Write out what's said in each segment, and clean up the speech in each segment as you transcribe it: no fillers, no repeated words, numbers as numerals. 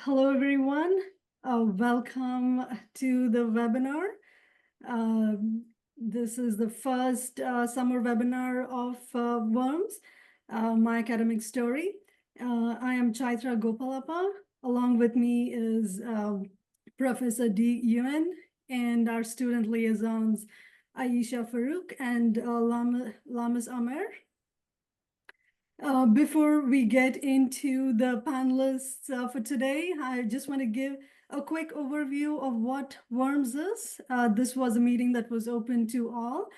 Hello, everyone. Welcome to the webinar. This is the first summer webinar of Worms, My Academic Story. I am Chaitra Gopalappa. Along with me is Professor D. Yuen and our student liaisons, Aisha Farouk and Lamis Amer. Before we get into the panelists for today, I just want to give a quick overview of what Worms is. This was a meeting that was open to all.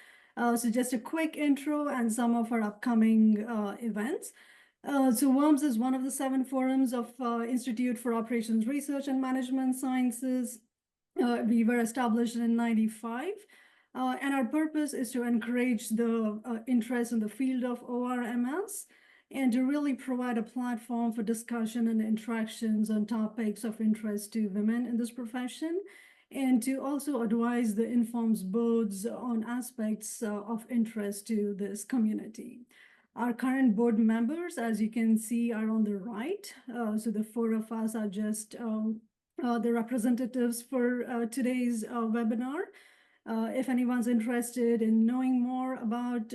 So just a quick intro and some of our upcoming events. So Worms is one of the 7 forums of Institute for Operations Research and Management Sciences. We were established in 95. And our purpose is to encourage the interest in the field of ORMS and to really provide a platform for discussion and interactions on topics of interest to women in this profession, and to also advise the Informs boards on aspects of interest to this community. Our current board members, as you can see, are on the right. So the 4 of us are just the representatives for today's webinar. If anyone's interested in knowing more about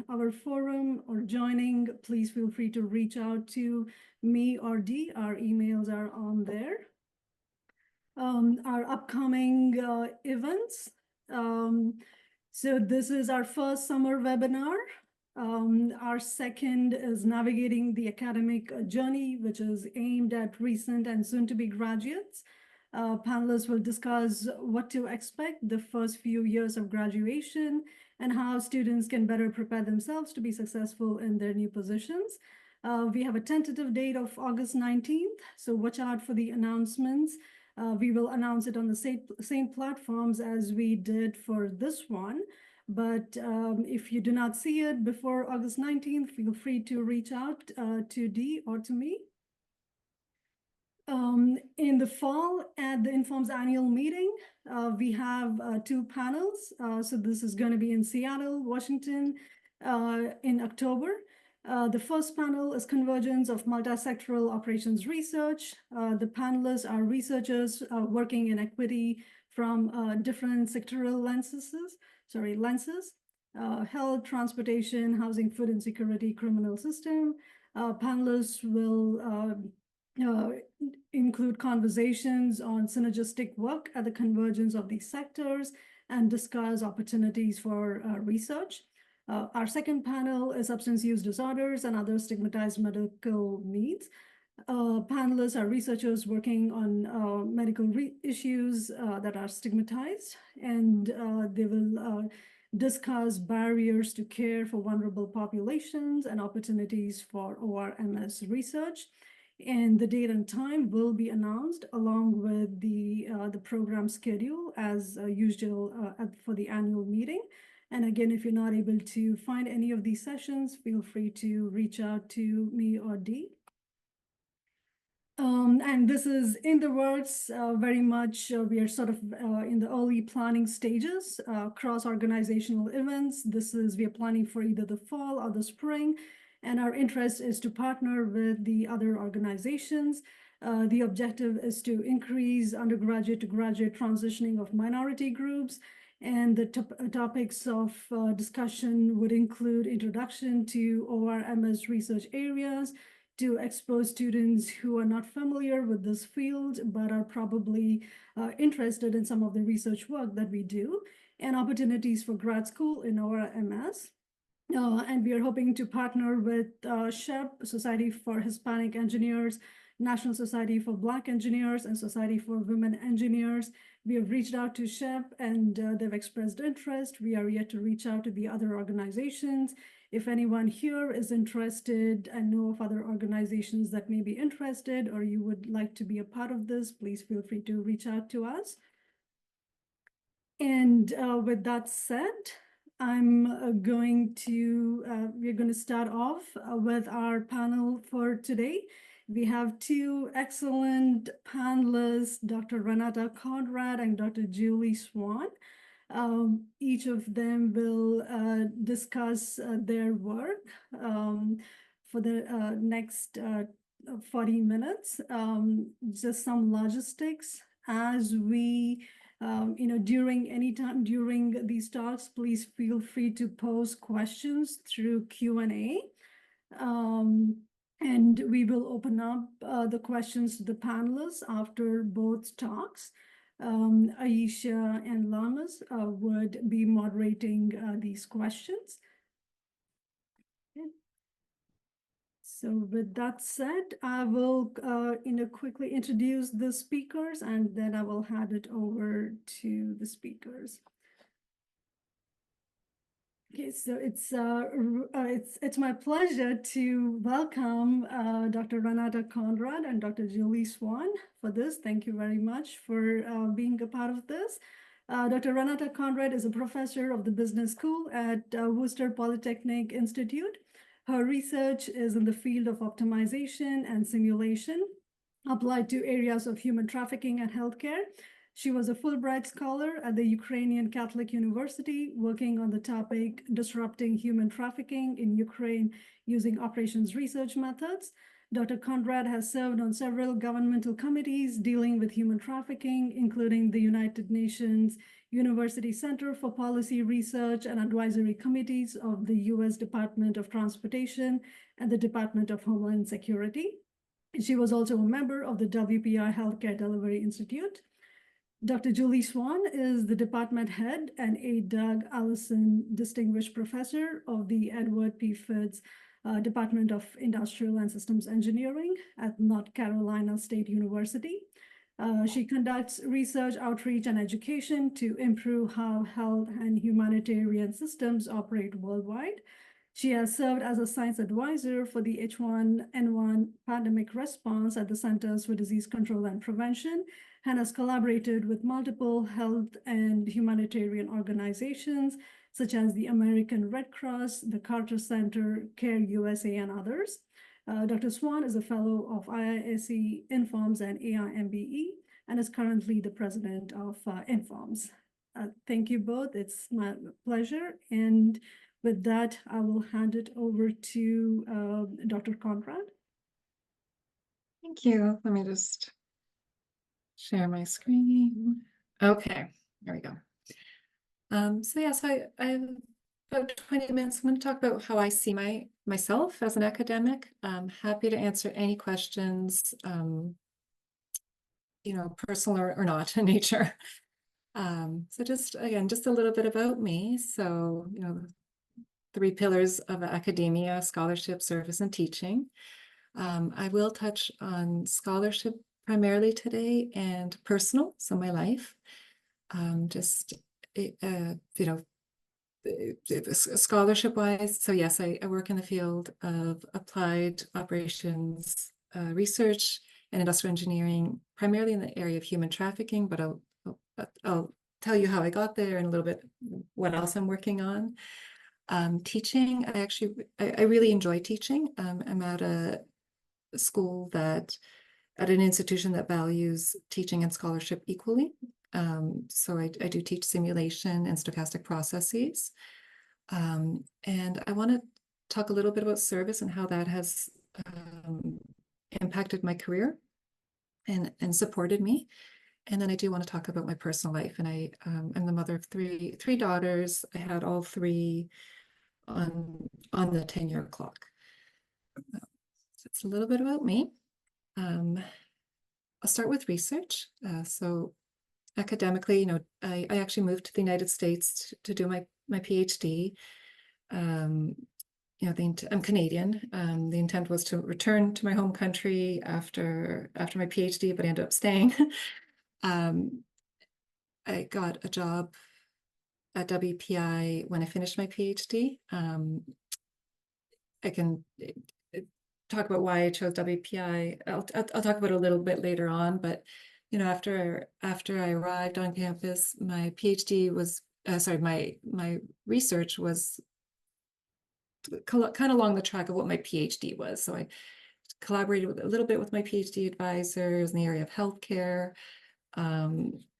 our forum or joining, please feel free to reach out to me or Dee. Our emails are on there. Our upcoming events. So this is our first summer webinar. Our second is Navigating the Academic Journey, which is aimed at recent and soon-to-be graduates. Panelists will discuss what to expect the first few years of graduation and how students can better prepare themselves to be successful in their new positions. We have a tentative date of August 19th, so watch out for the announcements. We will announce it on the same platforms as we did for this one. But if you do not see it before August 19th, feel free to reach out to Dee or to me. In the fall, at the Informs annual meeting, we have 2 panels. So this is going to be in Seattle, Washington, in October. The first panel is Convergence of Multisectoral Operations Research. The panelists are researchers working in equity from different sectoral lenses, health, transportation, housing, food insecurity, criminal system. Panelists will include conversations on synergistic work at the convergence of these sectors and discuss opportunities for research. Our second panel is substance use disorders and other stigmatized medical needs. Panelists are researchers working on medical issues that are stigmatized, and they will discuss barriers to care for vulnerable populations and opportunities for ORMS research. And the date and time will be announced along with the program schedule as usual for the annual meeting. And again, if you're not able to find any of these sessions, feel free to reach out to me or Dee. And this is in the works very much. We are sort of in the early planning stages, cross-organizational events. We are planning for either the fall or the spring. And our interest is to partner with the other organizations. The objective is to increase undergraduate to graduate transitioning of minority groups. And the topics of discussion would include introduction to ORMS research areas, to expose students who are not familiar with this field, but are probably interested in some of the research work that we do, and opportunities for grad school in ORMS. And we are hoping to partner with SHEP, Society for Hispanic Engineers, National Society for Black Engineers, and Society for Women Engineers. We have reached out to SHEP and they've expressed interest. We are yet to reach out to the other organizations. If anyone here is interested and know of other organizations that may be interested or you would like to be a part of this, please feel free to reach out to us. And with that said, we're going to start off with our panel for today. We have 2 excellent panelists, Dr. Renata Conrad and Dr. Julie Swan. Each of them will discuss their work for the next 40 minutes. Just some logistics as we, during any time during these talks, please feel free to pose questions through Q&A. And we will open up the questions to the panelists after both talks. Aisha and Lamas would be moderating these questions. Okay. So with that said, I will quickly introduce the speakers, and then I will hand it over to the speakers. Okay, so it's my pleasure to welcome Dr. Renata Conrad and Dr. Julie Swan for this. Thank you very much for being a part of this. Dr. Renata Conrad is a professor of the business school at Worcester Polytechnic Institute. Her research is in the field of optimization and simulation applied to areas of human trafficking and healthcare. She was a Fulbright scholar at the Ukrainian Catholic University, working on the topic disrupting human trafficking in Ukraine using operations research methods. Dr. Conrad has served on several governmental committees dealing with human trafficking, including the United Nations University Center for Policy Research and Advisory Committees of the U.S. Department of Transportation and the Department of Homeland Security. She was also a member of the WPI Healthcare Delivery Institute. Dr. Julie Swan is the department head and a Doug Allison Distinguished Professor of the Edward P. Fitts Department of Industrial and Systems Engineering at North Carolina State University. She conducts research, outreach, and education to improve how health and humanitarian systems operate worldwide. She has served as a science advisor for the H1N1 pandemic response at the Centers for Disease Control and Prevention, and has collaborated with multiple health and humanitarian organizations, such as the American Red Cross, the Carter Center, CARE USA, and others. Dr. Swan is a fellow of IISc Informs and AIMBE, and is currently the president of Informs. Thank you both. It's my pleasure. And with that, I will hand it over to Dr. Conrad. Thank you. Let me just share my screen. Okay, there we go. So I have about 20 minutes. I'm going to talk about how I see myself as an academic. I'm happy to answer any questions, personal or not in nature. So just a little bit about me. So, 3 pillars of academia: scholarship, service, and teaching. I will touch on scholarship primarily today and personal, so my life. Scholarship wise, so yes, I work in the field of applied operations research and industrial engineering, primarily in the area of human trafficking, but I'll tell you how I got there and a little bit what else I'm working on. Teaching, I really enjoy teaching. I'm at a school at an institution that values teaching and scholarship equally. So I do teach simulation and stochastic processes. And I want to talk a little bit about service and how that has impacted my career and supported me. And then I do want to talk about my personal life. And I'm the mother of three daughters. I had all 3 on the 10-year clock. So it's a little bit about me. I'll start with research. So academically, I actually moved to the United States to do my PhD. I'm Canadian. The intent was to return to my home country after my PhD, but I ended up staying. I got a job at WPI when I finished my PhD. I can talk about why I chose WPI. I'll talk about it a little bit later on, but after I arrived on campus, my PhD was my research was kind of along the track of what my PhD was. So I collaborated a little bit with my PhD advisors in the area of healthcare,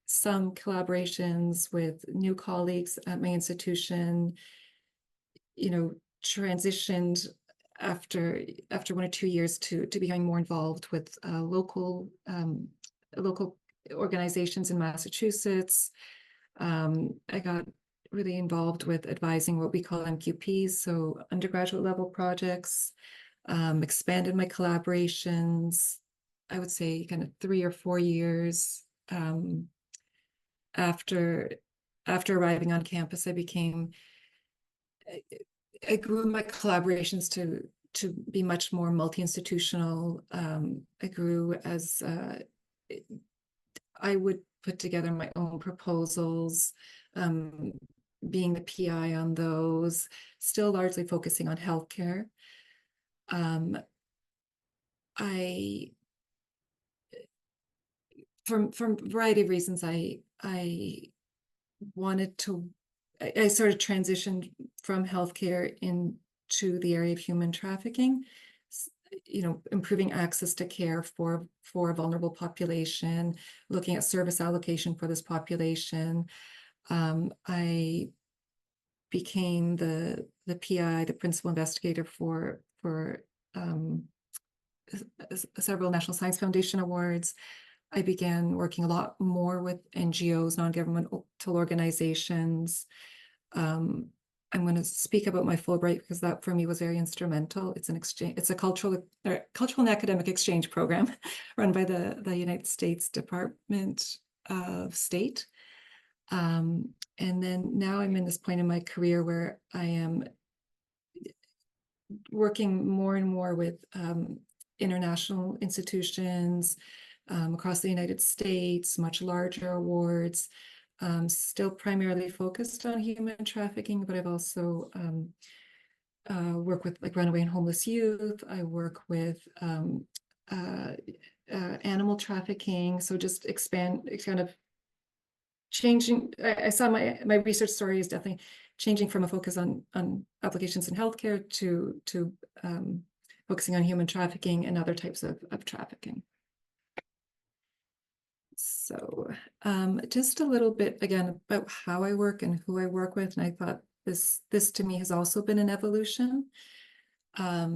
some collaborations with new colleagues at my institution, transitioned after 1 or 2 years to becoming more involved with local organizations in Massachusetts. I got really involved with advising what we call MQPs, so undergraduate level projects, expanded my collaborations, I would say kind of 3 or 4 years after arriving on campus. I grew my collaborations to be much more multi-institutional. I grew as I would put together my own proposals, being the PI on those, still largely focusing on healthcare. I, from a variety of reasons, I wanted to, I sort of transitioned from healthcare into the area of human trafficking, improving access to care for a vulnerable population, looking at service allocation for this population. I became the PI, the principal investigator for several National Science Foundation awards. I began working a lot more with NGOs, non-governmental organizations. I'm going to speak about my Fulbright because that for me was very instrumental. It's a cultural and academic exchange program run by the United States Department of State. And then now I'm in this point in my career where I am working more and more with international institutions across the United States, much larger awards, still primarily focused on human trafficking, but I've also worked with like runaway and homeless youth. I work with animal trafficking. So just kind of changing. I saw my research story is definitely changing from a focus on applications in healthcare to focusing on human trafficking and other types of trafficking. So just a little bit again about how I work and who I work with. And I thought this to me has also been an evolution. I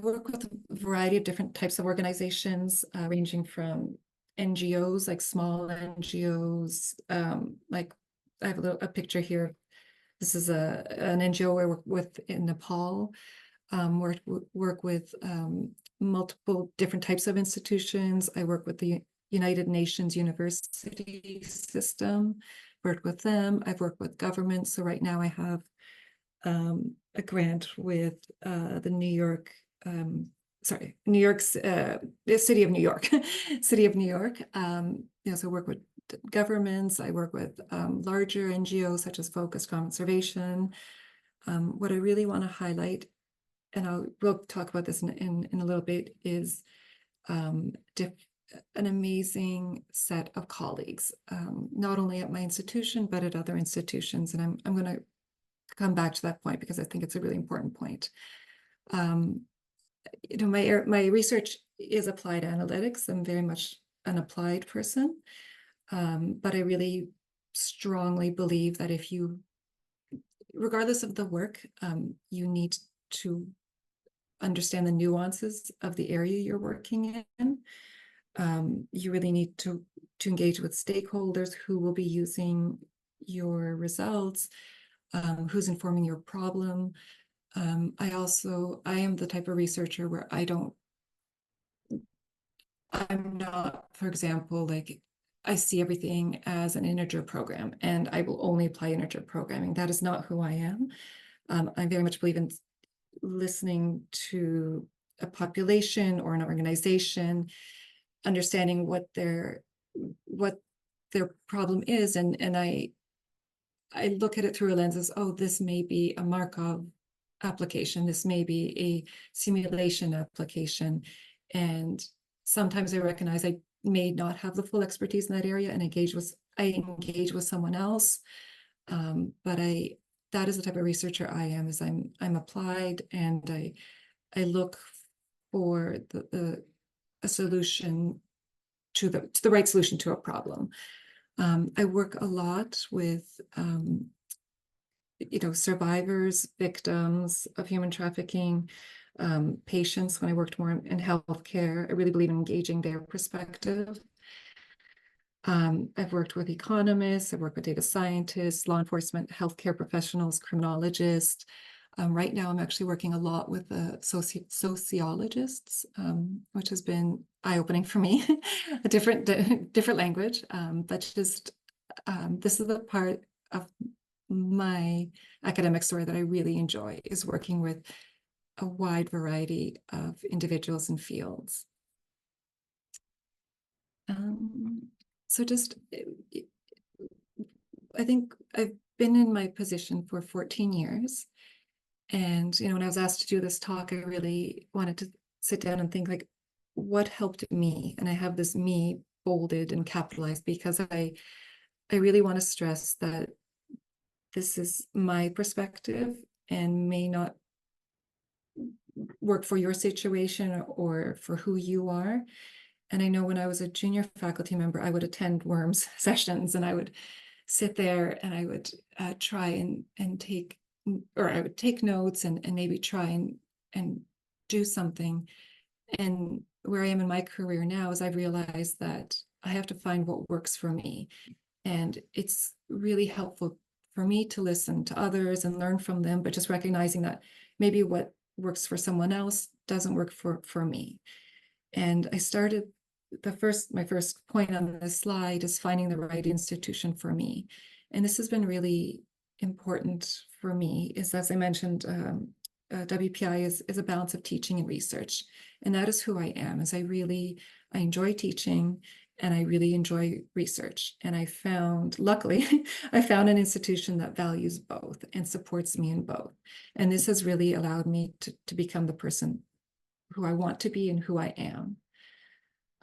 work with a variety of different types of organizations, ranging from NGOs, like small NGOs, like I have a picture here. This is an NGO I work with in Nepal. Work with multiple different types of institutions. I work with the United Nations University System, worked with them. I've worked with government. So right now I have a grant with the City of New York, City of New York. So I work with governments. I work with larger NGOs such as Focus Conservation. What I really want to highlight, and we'll talk about this in a little bit, is an amazing set of colleagues, not only at my institution, but at other institutions. And I'm going to come back to that point because I think it's a really important point. My research is applied analytics. I'm very much an applied person, but I really strongly believe that regardless of the work, you need to understand the nuances of the area you're working in. You really need to engage with stakeholders who will be using your results, who's informing your problem. I am the type of researcher where I'm not, for example, like I see everything as an integer program and I will only apply integer programming. That is not who I am. I very much believe in listening to a population or an organization, understanding what their problem is, and I look at it through a lens as, oh, this may be a Markov application, this may be a simulation application, and sometimes I recognize I may not have the full expertise in that area, and I engage with someone else, but that is the type of researcher I am. Is I'm applied, and I look for a solution to the right solution to a problem. I work a lot with survivors, victims of human trafficking, patients. When I worked more in healthcare, I really believe in engaging their perspective. I've worked with economists, I've worked with data scientists, law enforcement, healthcare professionals, criminologists. Right now, I'm actually working a lot with sociologists, which has been eye-opening for me. A different language, but just this is the part of my academic story that I really enjoy, is working with a wide variety of individuals and fields. So just, I think I've been in my position for 14 years. And, when I was asked to do this talk, I really wanted to sit down and think, like, what helped me? And I have this me bolded and capitalized because I really want to stress that this is my perspective and may not work for your situation or for who you are. And I know when I was a junior faculty member, I would attend WORMS sessions and I would sit there and I would try and take, or I would take notes and maybe try and do something. And where I am in my career now is I've realized that I have to find what works for me. And it's really helpful for me to listen to others and learn from them, but just recognizing that maybe what works for someone else doesn't work for me. And I started my first point on this slide is finding the right institution for me. And this has been really important for me, is, as I mentioned, WPI is a balance of teaching and research. And that is who I am, is I enjoy teaching and I really enjoy research. And luckily, I found an institution that values both and supports me in both. And this has really allowed me to become the person who I want to be and who I am.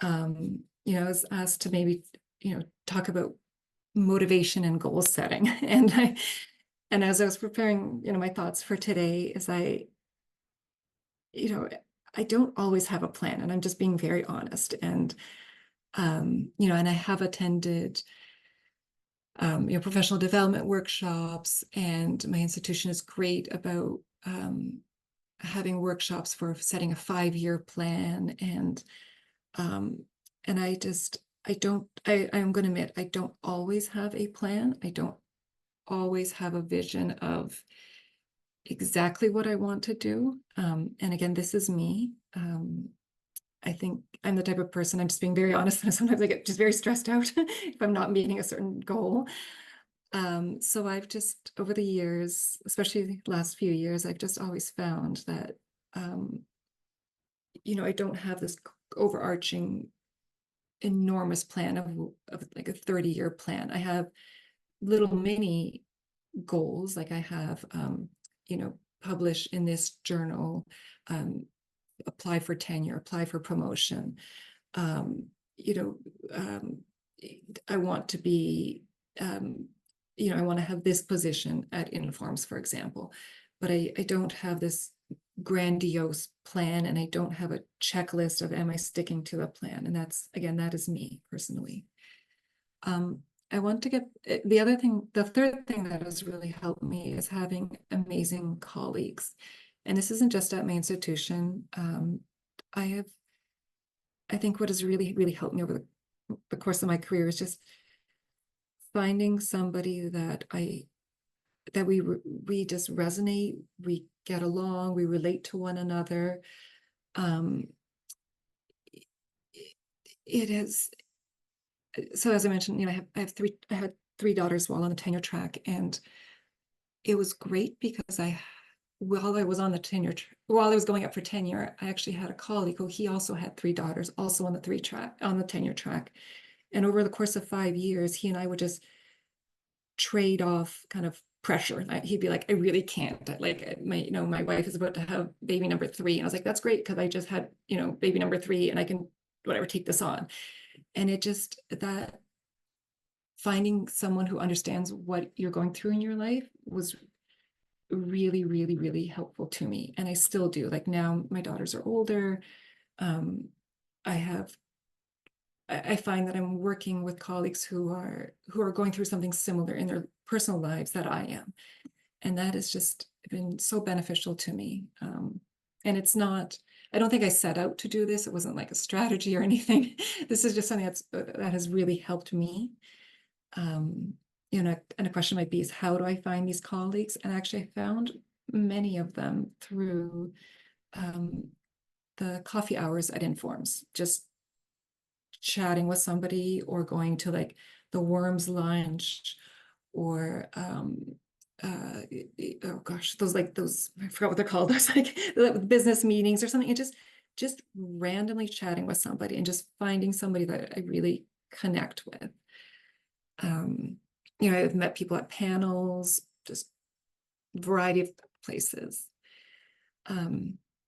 I was asked to maybe, talk about motivation and goal setting. And as I was preparing, my thoughts for today, is I don't always have a plan, and I'm just being very honest. And, and I have attended, professional development workshops, and my institution is great about having workshops for setting a 5-year plan. And I'm going to admit, I don't always have a plan. I don't always have a vision of exactly what I want to do. And again, this is me. I think I'm the type of person, I'm just being very honest, and sometimes I get just very stressed out if I'm not meeting a certain goal. So I've just, over the years, especially the last few years, I've just always found that, I don't have this overarching enormous plan of like a 30-year plan. I have little mini goals, like I have, publish in this journal, apply for tenure, apply for promotion. I want to be, I want to have this position at Informs, for example, but I don't have this grandiose plan, and I don't have a checklist of, am I sticking to the plan? And that is me personally. I want to get the third thing that has really helped me is having amazing colleagues. And this isn't just at my institution. I think what has really, really helped me over the course of my career is just finding somebody that we just resonate, we get along, we relate to one another. It is, so as I mentioned, I had 3 daughters while on the tenure track, and it was great because while I was going up for tenure, I actually had a colleague who he also had 3 daughters, also on the tenure track. And over the course of 5 years, he and I would just trade off kind of pressure. He'd be like, I really can't, like, my wife is about to have baby number 3. And I was like, that's great, because I just had, baby number 3, and I can, whatever, take this on. And it just, that finding someone who understands what you're going through in your life was really, really, really helpful to me. And I still do. Like, now my daughters are older. I find that I'm working with colleagues who are going through something similar in their personal lives that I am. And that has just been so beneficial to me. And it's not, I don't think I set out to do this. It wasn't like a strategy or anything. This is just something that has really helped me. You know, and a question might be is how do I find these colleagues? And actually I found many of them through the coffee hours at Informs, just chatting with somebody or going to like the Worms lunch or oh gosh, those I forgot what they're called. Those like business meetings or something. And just randomly chatting with somebody and just finding somebody that I really connect with. You know, I've met people at panels, just variety of places.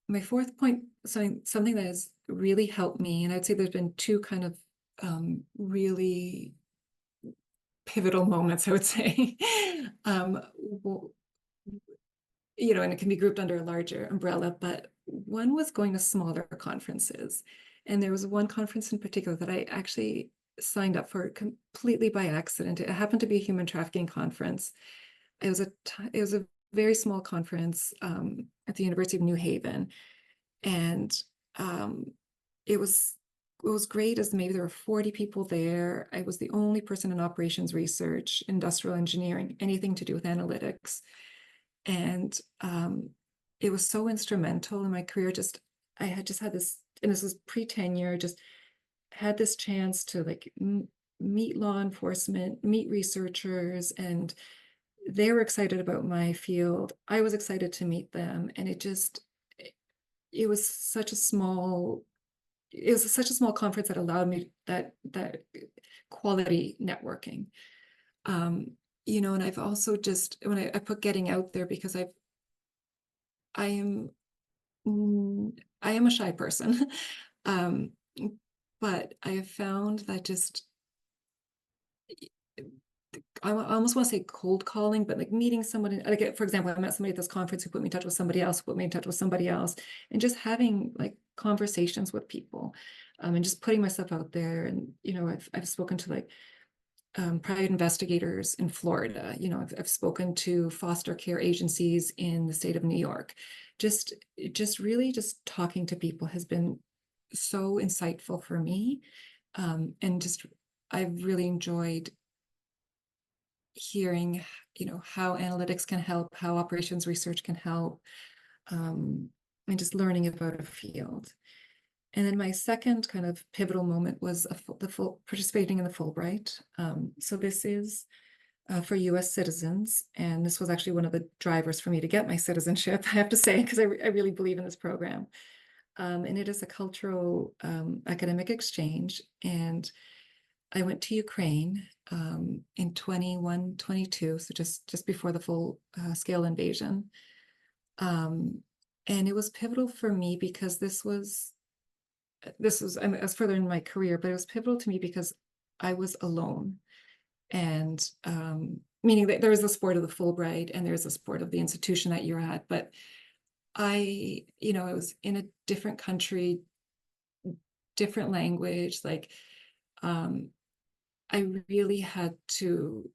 My fourth point, something that has really helped me, and I'd say there's been two kind of really pivotal moments, I would say. You know, and it can be grouped under a larger umbrella, but one was going to smaller conferences. And there was one conference in particular that I actually signed up for completely by accident. It happened to be a human trafficking conference. It was a very small conference at the University of New Haven. And it was great as maybe there were 40 people there. I was the only person in operations research, industrial engineering, anything to do with analytics. And it was so instrumental in my career. I had just had this, and this was pre-tenure, just had this chance to like meet law enforcement, meet researchers, and they were excited about my field. I was excited to meet them. And it was such a small conference that allowed me that quality networking. You know, and I've also just, when I put getting out there, because I am a shy person, but I have found that just, I almost want to say cold calling, but like meeting someone, like for example, I met somebody at this conference who put me in touch with somebody else, who put me in touch with somebody else, and just having like conversations with people, and just putting myself out there. And, you know, I've spoken to like private investigators in Florida. You know, I've spoken to foster care agencies in the state of New York. Just really just talking to people has been so insightful for me. And just, I've really enjoyed hearing, you know, how analytics can help, how operations research can help, and just learning about a field. And then my second kind of pivotal moment was participating in the Fulbright. So this is for US citizens. And this was actually one of the drivers for me to get my citizenship, I have to say, because I really believe in this program. And it is a cultural academic exchange. And I went to Ukraine in 21-22, so just before the full scale invasion. And it was pivotal for me because I was further in my career, but it was pivotal to me because I was alone. And meaning that there is the sport of the Fulbright and there's the sport of the institution that you're at. But I was in a different country, different language, like I really had to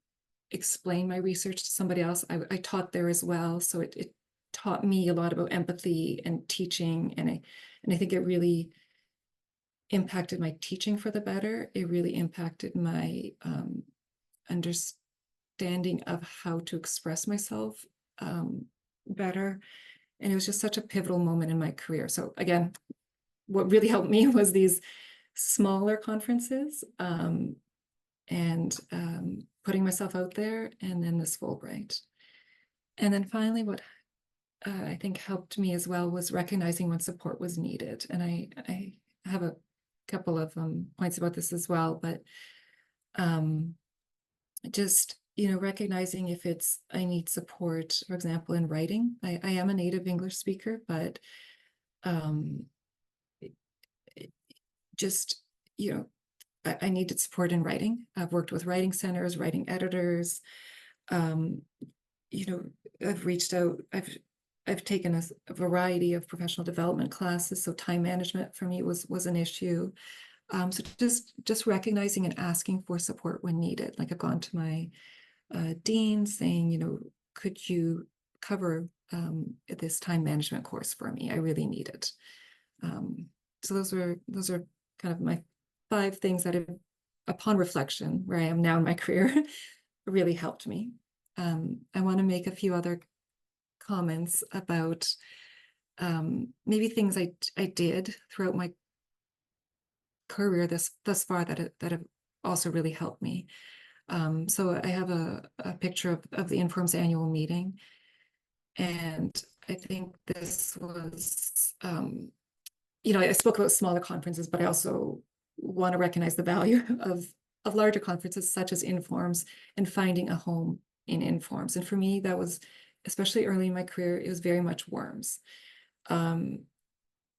explain my research to somebody else. I taught there as well. So it taught me a lot about empathy and teaching. And I think it really impacted my teaching for the better. It really impacted my understanding of how to express myself better. And it was just such a pivotal moment in my career. So again, what really helped me was these smaller conferences and putting myself out there, and then this Fulbright. And then finally, what I think helped me as well was recognizing when support was needed. And I have a couple of points about this as well, but just, recognizing if I need support, for example, in writing. I am a native English speaker, but just, I needed support in writing. I've worked with writing centers, writing editors. I've reached out, I've taken a variety of professional development classes. So time management for me was an issue. So just recognizing and asking for support when needed. Like I've gone to my dean saying, could you cover this time management course for me? I really need it. So those are kind of my 5 things that have, upon reflection, where I am now in my career, really helped me. I want to make a few other comments about maybe things I did throughout my career thus far that have also really helped me. So I have a picture of the Inforum's annual meeting, and I think this was, I spoke about smaller conferences, but I also want to recognize the value of larger conferences such as Inforums and finding a home in Inforums. And for me, that was, especially early in my career, it was very much Worms.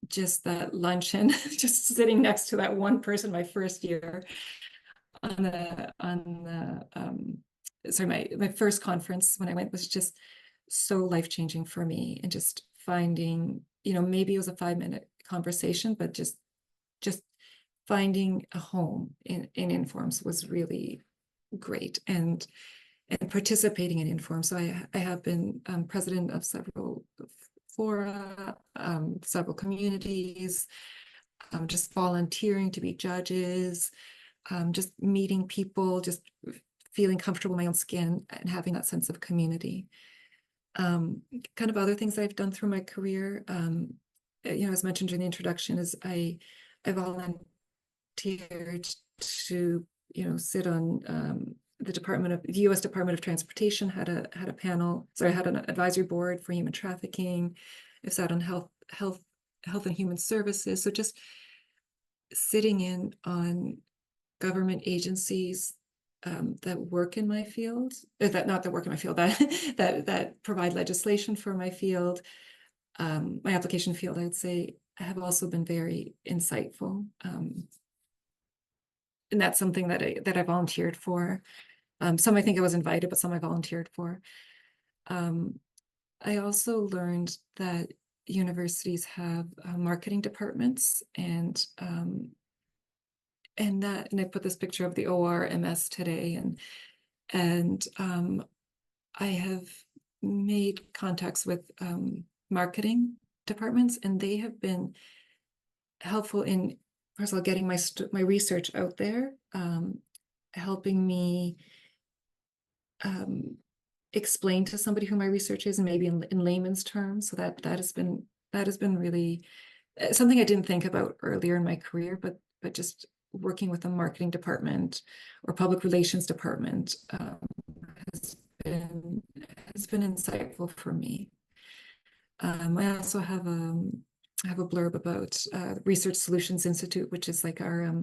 Just that luncheon, just sitting next to that one person my first year my first conference when I went was just so life-changing for me, and just finding, maybe it was a 5-minute conversation, but just finding a home in Inforums was really great, and participating in Inforum. So I have been president of several fora, several communities, just volunteering to be judges, just meeting people, just feeling comfortable in my own skin and having that sense of community. Kind of other things I've done through my career, as mentioned during the introduction, is I volunteered to, sit on the U.S. Department of Transportation had a panel. Sorry, I had an advisory board for human trafficking. I've sat on health and human services. So just sitting in on government agencies that work in my field, that work in my field, that provide legislation for my field, my application field, I would say, have also been very insightful. And that's something that I volunteered for. Some I think I was invited, but some I volunteered for. I also learned that universities have marketing departments, and I put this picture of the ORMS today, and I have made contacts with marketing departments, and they have been helpful in, first of all, getting my research out there, helping me explain to somebody who my research is, and maybe in layman's terms. So that has been really something I didn't think about earlier in my career, but just working with a marketing department or public relations department has been insightful for me. I also have a blurb about Research Solutions Institute, which is like our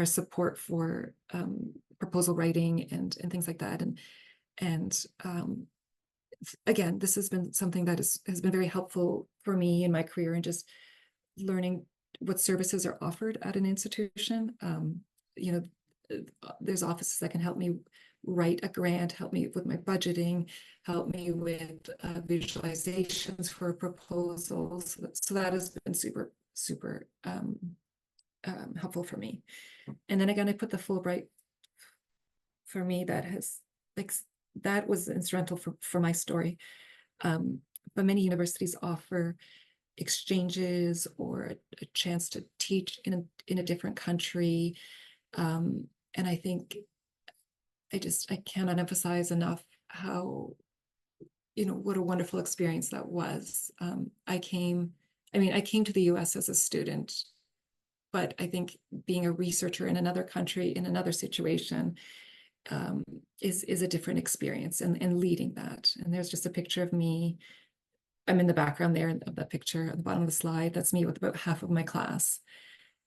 support for proposal writing and things like that. And again, this has been something that has been very helpful for me in my career, and just learning what services are offered at an institution. There's offices that can help me write a grant, help me with my budgeting, help me with visualizations for proposals. So that has been super, super helpful for me. And then again, I put the Fulbright for me, that was instrumental for my story. But many universities offer exchanges or a chance to teach in a different country. And I think I cannot emphasize enough how, what a wonderful experience that was. I came to the US as a student, but I think being a researcher in another country, in another situation, is a different experience, and leading that. And there's just a picture of me. I'm in the background there of that picture at the bottom of the slide. That's me with about half of my class,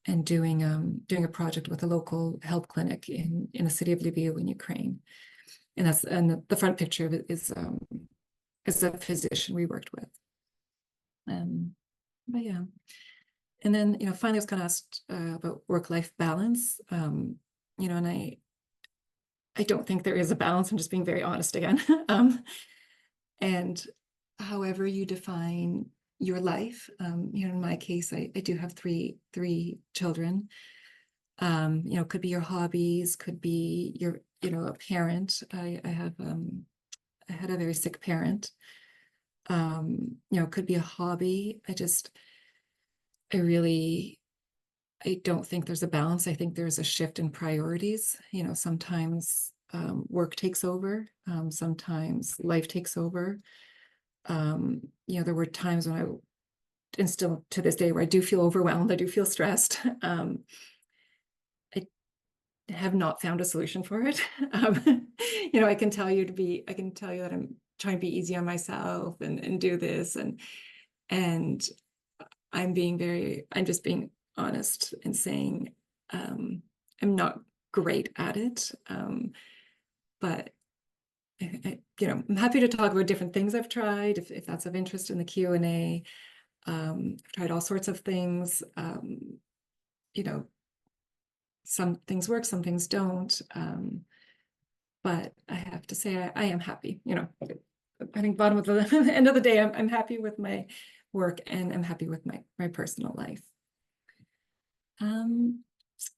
and doing a project with a local health clinic in the city of Lviv in Ukraine. And the front picture of it is a physician we worked with. But yeah. And then, finally I was kind of asked about work-life balance. And I don't think there is a balance. I'm just being very honest again. And however you define your life, in my case, I do have three children. Could be your hobbies, could be your, a parent. I have had a very sick parent. You know, it could be a hobby. I don't think there's a balance. I think there's a shift in priorities. You know, sometimes work takes over, sometimes life takes over. You know, there were times when and still to this day, where I do feel overwhelmed, I do feel stressed. I have not found a solution for it. You know, I can tell you that I'm trying to be easy on myself and do this, and I'm just being honest and saying I'm not great at it. But you know, I'm happy to talk about different things I've tried if that's of interest in the Q&A. I've tried all sorts of things. You know, some things work, some things don't. But I have to say, I am happy. You know, I think bottom of the end of the day, I'm happy with my work, and I'm happy with my personal life. And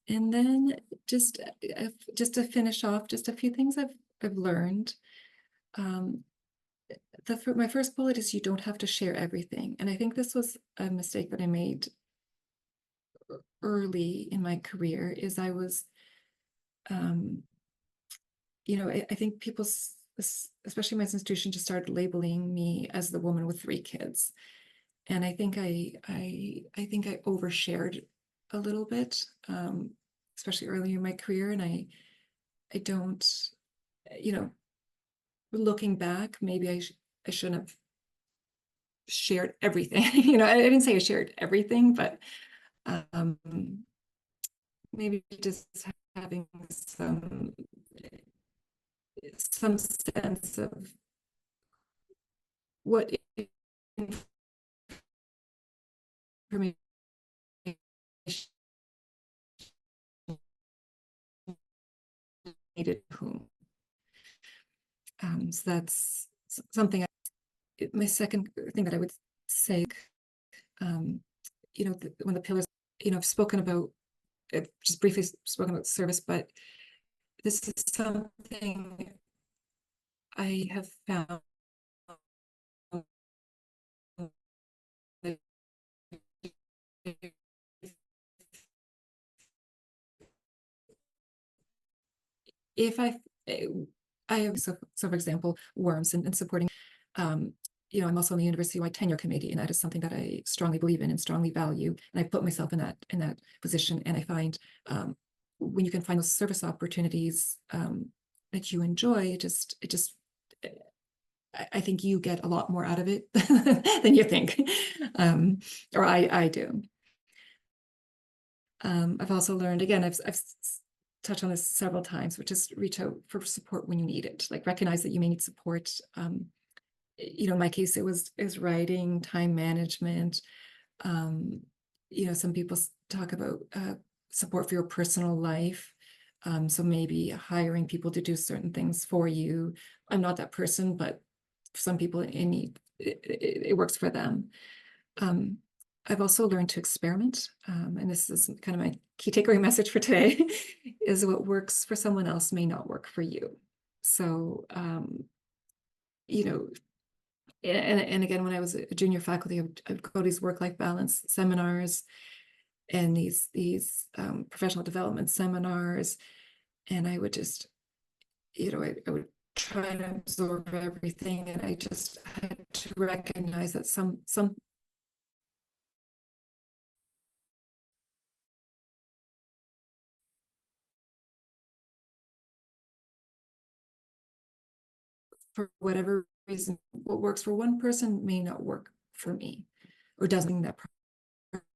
then just to finish off, just a few things I've learned. My first bullet is you don't have to share everything. And I think this was a mistake that I made early in my career, is I was, you know, I think people, especially my institution, just started labeling me as the woman with 3 kids. And I think I overshared a little bit, especially early in my career. And I don't, you know, looking back, maybe I shouldn't have shared everything. You know, I didn't say I shared everything, but maybe just having some sense of what information needed whom. So that's something. My second thing that I would say, you know, when the pillars, you know, I've spoken about, just briefly spoken about service, but this is something I have found if I have, so for example, worms and supporting, you know, I'm also on the university-wide tenure committee, and that is something that I strongly believe in and strongly value. And I put myself in that position, and I find when you can find those service opportunities that you enjoy, I think you get a lot more out of it than you think, or I do. I've also learned, again, I've touched on this several times, which is reach out for support when you need it. Like, recognize that you may need support. You know, in my case, it was writing, time management. You know, some people talk about support for your personal life. So maybe hiring people to do certain things for you. I'm not that person, but for some people it works for them. I've also learned to experiment, and this is kind of my key takeaway message for today, is what works for someone else may not work for you. So, you know, and again, when I was a junior faculty, I'd go to these work-life balance seminars and these professional development seminars, and I would just, you know, I would try to absorb everything, and I just had to recognize that some for whatever reason, what works for one person may not work for me, or doesn't mean that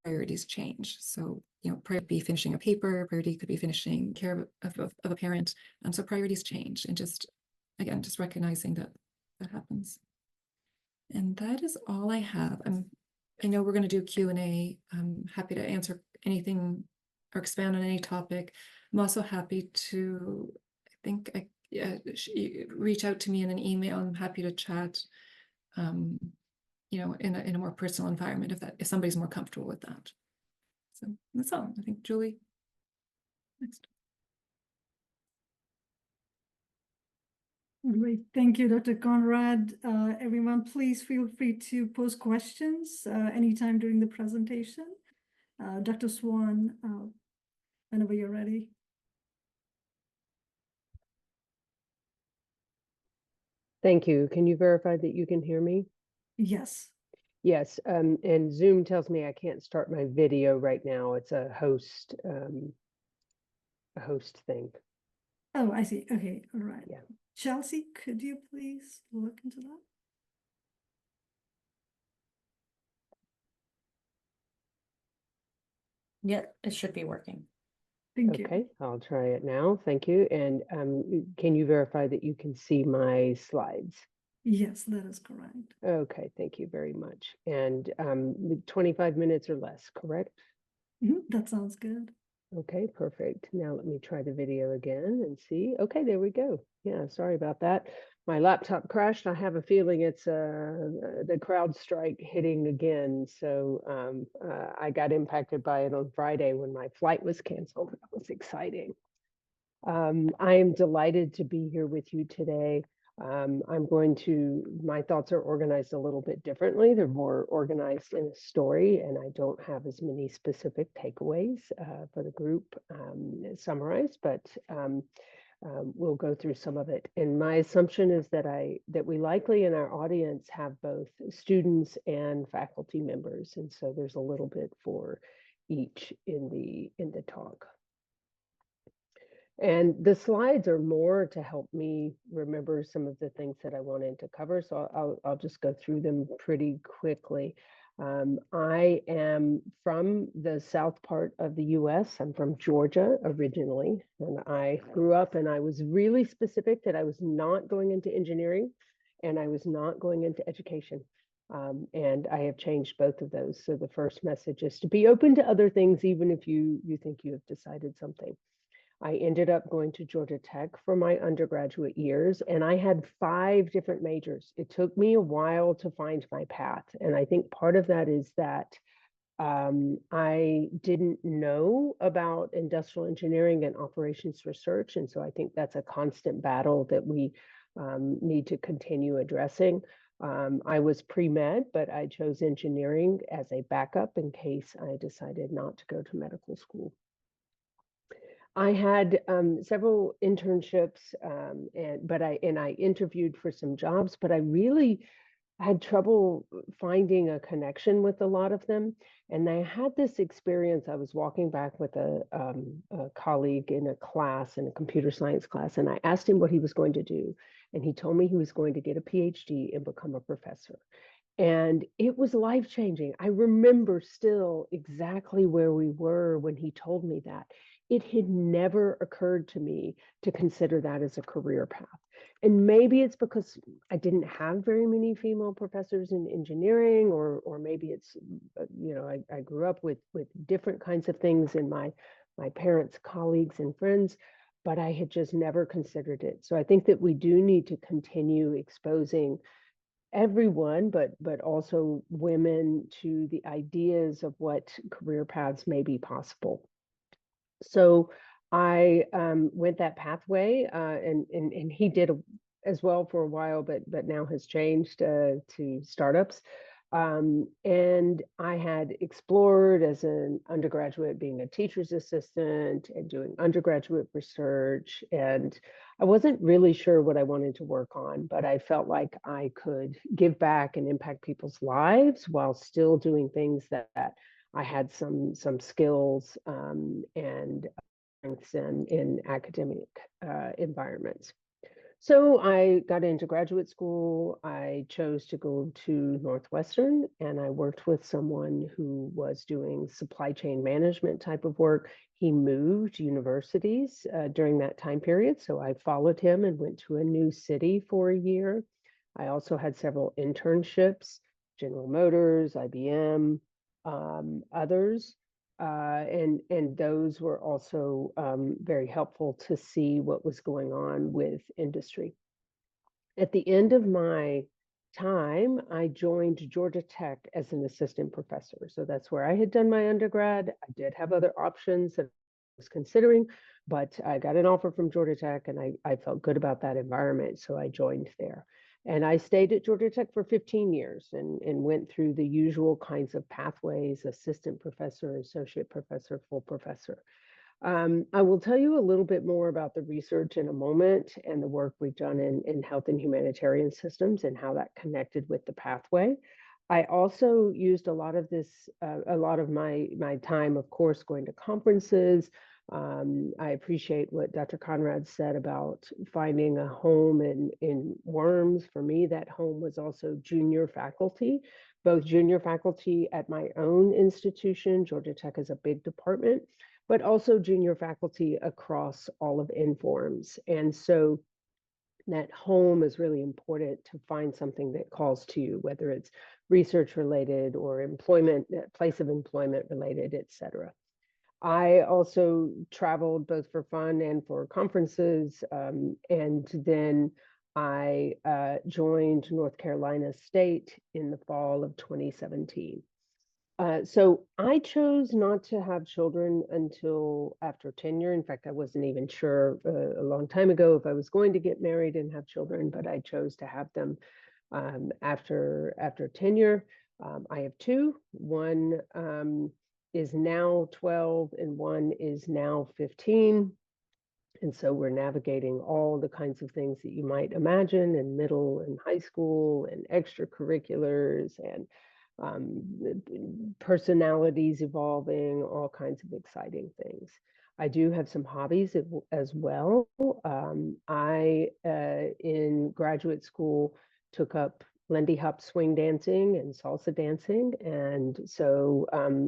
priorities change. So, you know, priority could be finishing a paper, priority could be finishing care of a parent. So priorities change, and just, again, just recognizing that happens. And that is all I have. I know we're going to do Q&A. I'm happy to answer anything or expand on any topic. I'm also happy to, I think, reach out to me in an email. I'm happy to chat, you know, in a more personal environment, if somebody's more comfortable with that. So that's all. I think, Julie, next. Great. Thank you, Dr. Conrad. Everyone, please feel free to post questions anytime during the presentation. Dr. Swan, whenever you're ready. Thank you. Can you verify that you can hear me? Yes. Yes, and Zoom tells me I can't start my video right now. It's a host thing. Oh, I see. Okay. All right. Yeah. Chelsea, could you please look into that? Yeah, it should be working. Thank you. Okay, I'll try it now. Thank you. And can you verify that you can see my slides? Yes, that is correct. Okay, thank you very much. And 25 minutes or less, correct? That sounds good. Okay, perfect. Now let me try the video again and see. Okay, there we go. Yeah, sorry about that. My laptop crashed. I have a feeling it's the CrowdStrike hitting again. So I got impacted by it on Friday when my flight was canceled. That was exciting. I am delighted to be here with you today. My thoughts are organized a little bit differently. They're more organized in a story, and I don't have as many specific takeaways for the group summarized, but we'll go through some of it. And my assumption is that we likely in our audience have both students and faculty members, and so there's a little bit for each in the talk. And the slides are more to help me remember some of the things that I wanted to cover. So I'll just go through them pretty quickly. I am from the south part of the US. I'm from Georgia originally, and I grew up and I was really specific that I was not going into engineering and I was not going into education. And I have changed both of those. So the first message is to be open to other things, even if you think you have decided something. I ended up going to Georgia Tech for my undergraduate years, and I had 5 different majors. It took me a while to find my path. And I think part of that is that I didn't know about industrial engineering and operations research. And so I think that's a constant battle that we need to continue addressing. I was pre-med, but I chose engineering as a backup in case I decided not to go to medical school. I had several internships, and I interviewed for some jobs, but I really had trouble finding a connection with a lot of them. And I had this experience. I was walking back with a colleague in a class, in a computer science class, and I asked him what he was going to do. And he told me he was going to get a PhD and become a professor. And it was life-changing. I remember still exactly where we were when he told me that. It had never occurred to me to consider that as a career path. And maybe it's because I didn't have very many female professors in engineering, or maybe it's, I grew up with different kinds of things in my parents' colleagues and friends, but I had just never considered it. So I think that we do need to continue exposing everyone, but also women, to the ideas of what career paths may be possible. So I went that pathway, and he did as well for a while, but now has changed to startups. And I had explored as an undergraduate being a teacher's assistant and doing undergraduate research. And I wasn't really sure what I wanted to work on, but I felt like I could give back and impact people's lives while still doing things that I had some skills and strengths in academic environments. So I got into graduate school. I chose to go to Northwestern, and I worked with someone who was doing supply chain management type of work. He moved universities during that time period, so I followed him and went to a new city for a year. I also had several internships, General Motors, IBM, others. And those were also very helpful to see what was going on with industry. At the end of my time, I joined Georgia Tech as an assistant professor. So that's where I had done my undergrad. I did have other options that was considering, but I got an offer from Georgia Tech and I felt good about that environment, so I joined there. And I stayed at Georgia Tech for 15 years and went through the usual kinds of pathways: assistant professor, associate professor, full professor. I will tell you a little bit more about the research in a moment and the work we've done in health and humanitarian systems and how that connected with the pathway. I also used a lot of this, a lot of my time, of course, going to conferences. I appreciate what Dr. Conrad said about finding a home in Worms. For me, that home was also junior faculty, both junior faculty at my own institution. Georgia Tech is a big department, but also junior faculty across all of Informs. And so that home is really important to find something that calls to you, whether it's research related or employment, place of employment related, et cetera. I also traveled both for fun and for conferences. And then I joined North Carolina State in the fall of 2017. So I chose not to have children until after tenure. In fact, I wasn't even sure a long time ago if I was going to get married and have children, but I chose to have them after tenure. I have two. One is now 12 and one is now 15. And so we're navigating all the kinds of things that you might imagine in middle and high school and extracurriculars and personalities evolving, all kinds of exciting things. I do have some hobbies as well. I, in graduate school, took up Lindy Hop swing dancing and salsa dancing. And so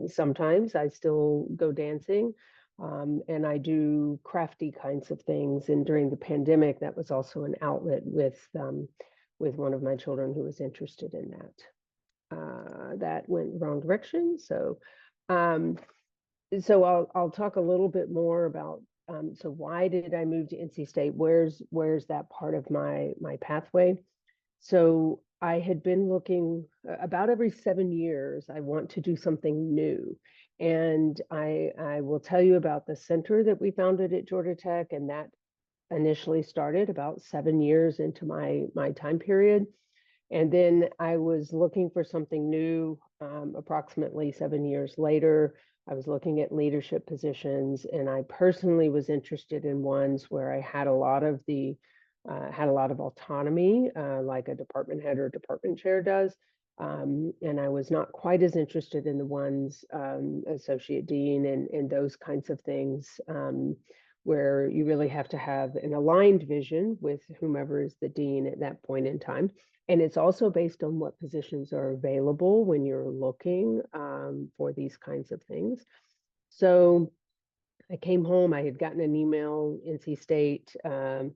sometimes I still go dancing. And I do crafty kinds of things. And during the pandemic, that was also an outlet with one of my children who was interested in that. That went wrong direction. So I'll talk a little bit more about so why did I move to NC State? Where's that part of my pathway? So I had been looking about every 7 years, I want to do something new. And I will tell you about the center that we founded at Georgia Tech, and that initially started about 7 years into my time period. And then I was looking for something new. Approximately 7 years later, I was looking at leadership positions, and I personally was interested in ones where I had a lot of autonomy, like a department head or department chair does. And I was not quite as interested in the ones, associate dean and those kinds of things, where you really have to have an aligned vision with whomever is the dean at that point in time. And it's also based on what positions are available when you're looking for these kinds of things. So I came home, I had gotten an email, NC State, a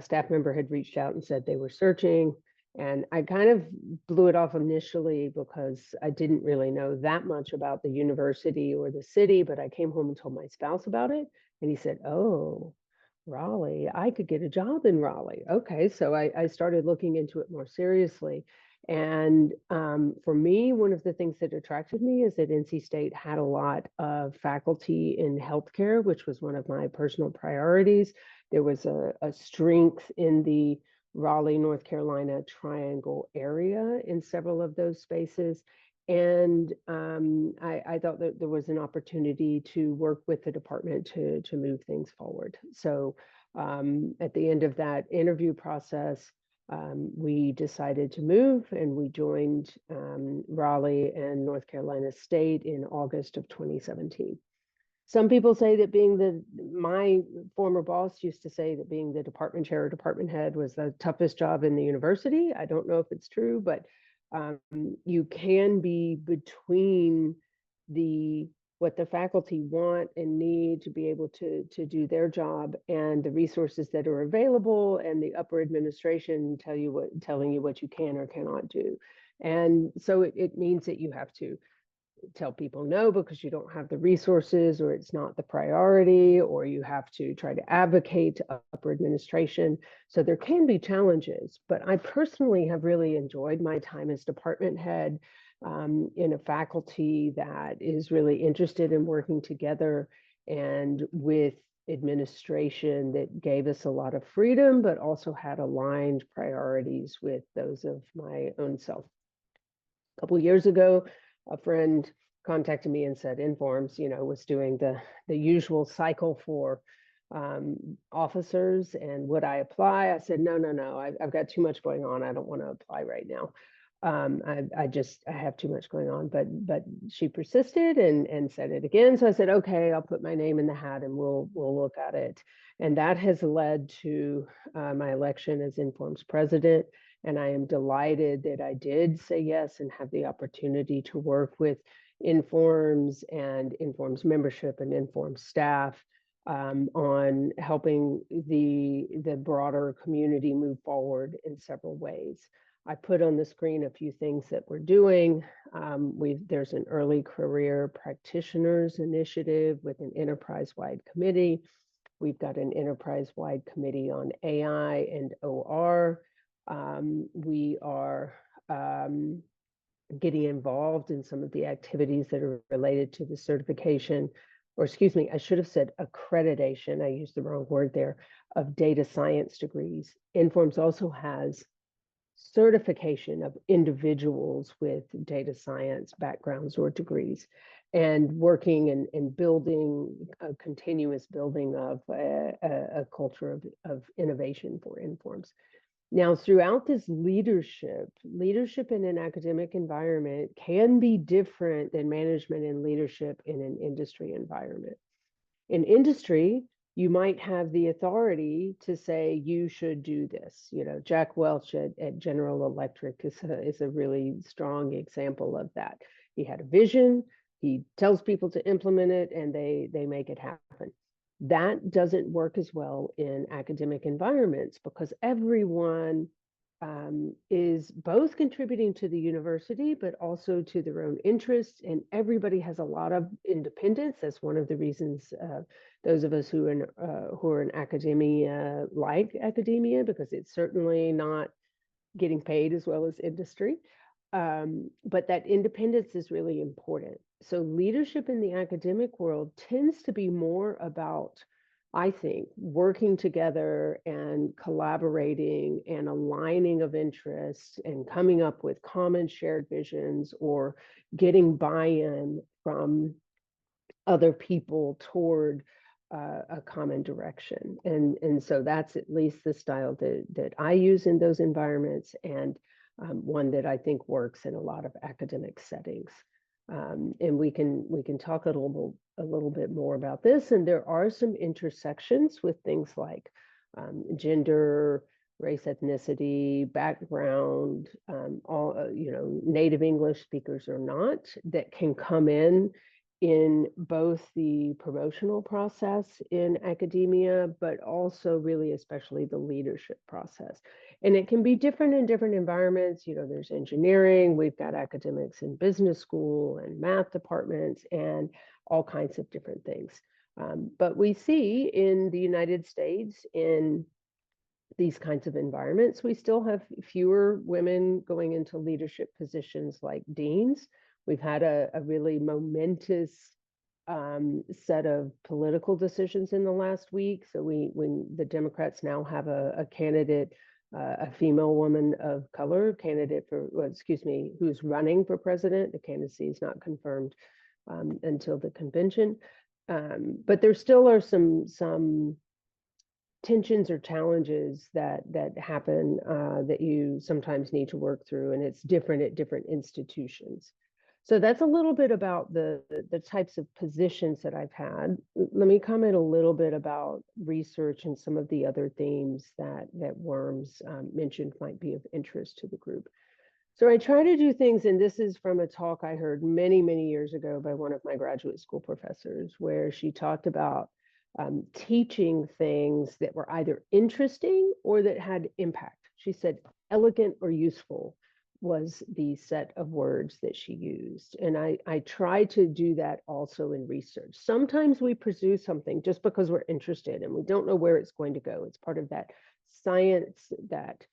staff member had reached out and said they were searching. And I kind of blew it off initially because I didn't really know that much about the university or the city, but I came home and told my spouse about it. And he said, "Oh, Raleigh, I could get a job in Raleigh." Okay, so I started looking into it more seriously. And for me, one of the things that attracted me is that NC State had a lot of faculty in healthcare, which was one of my personal priorities. There was a strength in the Raleigh, North Carolina triangle area in several of those spaces. And I thought that there was an opportunity to work with the department to move things forward. So at the end of that interview process, we decided to move, and we joined Raleigh and North Carolina State in August of 2017. Some people say that my former boss used to say that being the department chair or department head was the toughest job in the university. I don't know if it's true, but you can be between what the faculty want and need to be able to do their job and the resources that are available and the upper administration telling you what you can or cannot do. And so it means that you have to tell people no because you don't have the resources or it's not the priority, or you have to try to advocate to upper administration. So there can be challenges, but I personally have really enjoyed my time as department head in a faculty that is really interested in working together and with administration that gave us a lot of freedom, but also had aligned priorities with those of my own self. A couple years ago, a friend contacted me and said Informs, was doing the usual cycle for officers, and would I apply? I said, no, I've got too much going on. I don't want to apply right now. I have too much going on, but she persisted and said it again. So I said, okay, I'll put my name in the hat and we'll look at it. And that has led to my election as Inform's president. And I am delighted that I did say yes and have the opportunity to work with Informs and Informs membership and Informs staff on helping the broader community move forward in several ways. I put on the screen a few things that we're doing. There's an early career practitioners initiative with an enterprise-wide committee. We've got an enterprise-wide committee on AI and OR. We are getting involved in some of the activities that are related to the certification, or excuse me, I should have said accreditation. I used the wrong word there, of data science degrees. Informs also has certification of individuals with data science backgrounds or degrees, and working and building a continuous building of a culture of innovation for Informs. Now, throughout this leadership in an academic environment can be different than management and leadership in an industry environment. In industry, you might have the authority to say you should do this. Jack Welch at General Electric is a really strong example of that. He had a vision, he tells people to implement it, and they make it happen. That doesn't work as well in academic environments because everyone is both contributing to the university, but also to their own interests, and everybody has a lot of independence. That's one of the reasons those of us who are in academia like academia, because it's certainly not getting paid as well as industry. But that independence is really important. So leadership in the academic world tends to be more about, I think, working together and collaborating and aligning of interests and coming up with common shared visions or getting buy-in from other people toward a common direction. And so that's at least the style that I use in those environments, and one that I think works in a lot of academic settings. And we can talk a little bit more about this. And there are some intersections with things like gender, race, ethnicity, background, all native English speakers or not, that can come in both the promotional process in academia, but also really especially the leadership process. And it can be different in different environments. There's engineering, we've got academics in business school and math departments and all kinds of different things. But we see in the United States, in these kinds of environments, we still have fewer women going into leadership positions like deans. We've had a really momentous set of political decisions in the last week. So when the Democrats now have a candidate, a female woman of color candidate who's running for president. The candidacy is not confirmed until the convention. But there still are some tensions or challenges that happen that you sometimes need to work through, and it's different at different institutions. So that's a little bit about the types of positions that I've had. Let me comment a little bit about research and some of the other themes that Worms mentioned might be of interest to the group. So I try to do things, and this is from a talk I heard many, many years ago by one of my graduate school professors, where she talked about teaching things that were either interesting or that had impact. She said elegant or useful was the set of words that she used. And I try to do that also in research. Sometimes we pursue something just because we're interested and we don't know where it's going to go. It's part of that science, that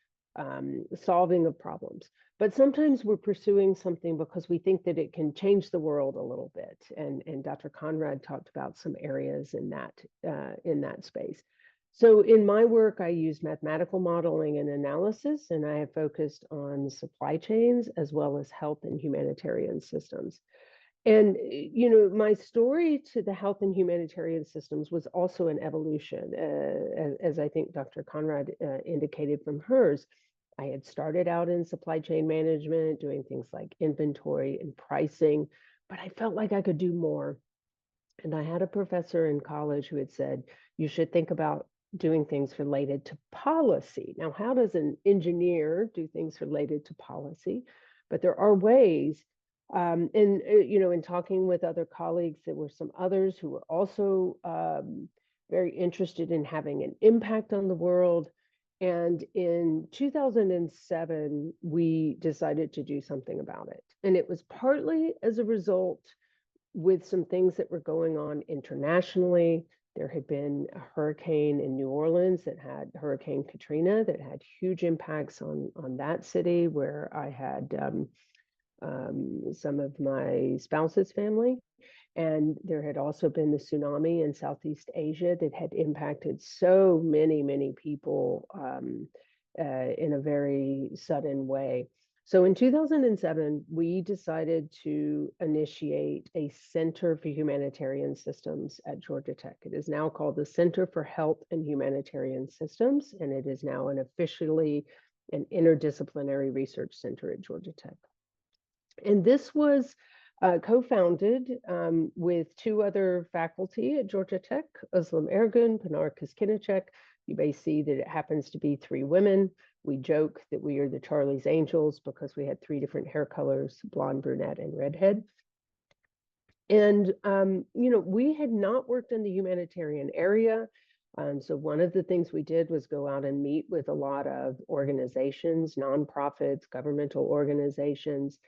solving of problems. But sometimes we're pursuing something because we think that it can change the world a little bit. And Dr. Conrad talked about some areas in that space. So in my work, I use mathematical modeling and analysis, and I have focused on supply chains as well as health and humanitarian systems. And, my story to the health and humanitarian systems was also an evolution, as I think Dr. Conrad indicated from hers. I had started out in supply chain management, doing things like inventory and pricing, but I felt like I could do more. And I had a professor in college who had said, you should think about doing things related to policy. Now, how does an engineer do things related to policy? But there are ways. In talking with other colleagues, there were some others who were also very interested in having an impact on the world. And in 2007, we decided to do something about it. And it was partly as a result with some things that were going on internationally. There had been a hurricane in New Orleans that had Hurricane Katrina that had huge impacts on that city where I had some of my spouse's family. And there had also been the tsunami in Southeast Asia that had impacted so many people in a very sudden way. So in 2007, we decided to initiate a Center for Humanitarian Systems at Georgia Tech. It is now called the Center for Health and Humanitarian Systems, and it is now officially an interdisciplinary research center at Georgia Tech. And this was co-founded with two other faculty at Georgia Tech, Özlem Ergün, Pınar Kızkınıcak. You may see that it happens to be three women. We joke that we are the Charlie's Angels because we had three different hair colors, blonde, brunette, and redhead. And, we had not worked in the humanitarian area. So one of the things we did was go out and meet with a lot of organizations, nonprofits, governmental organizations.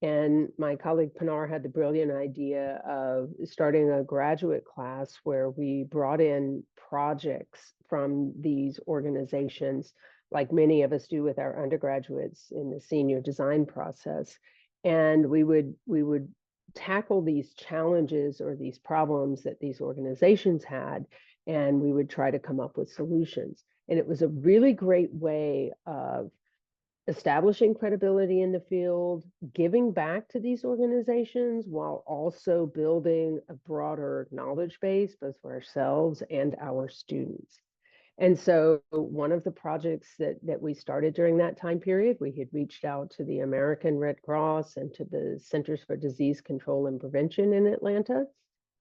And my colleague Pınar had the brilliant idea of starting a graduate class where we brought in projects from these organizations, like many of us do with our undergraduates in the senior design process. And we would tackle these challenges or these problems that these organizations had, and we would try to come up with solutions. And it was a really great way of establishing credibility in the field, giving back to these organizations while also building a broader knowledge base, both for ourselves and our students. And so one of the projects that we started during that time period, we had reached out to the American Red Cross and to the Centers for Disease Control and Prevention in Atlanta.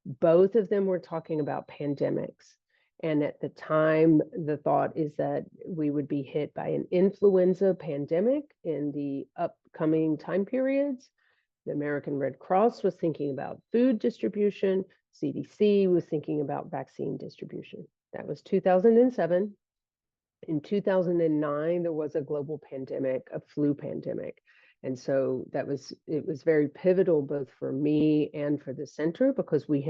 Both of them were talking about pandemics. And at the time, the thought is that we would be hit by an influenza pandemic in the upcoming time periods. The American Red Cross was thinking about food distribution. CDC was thinking about vaccine distribution. That was 2007. In 2009, there was a global pandemic, a flu pandemic. And so it was very pivotal both for me and for the center because we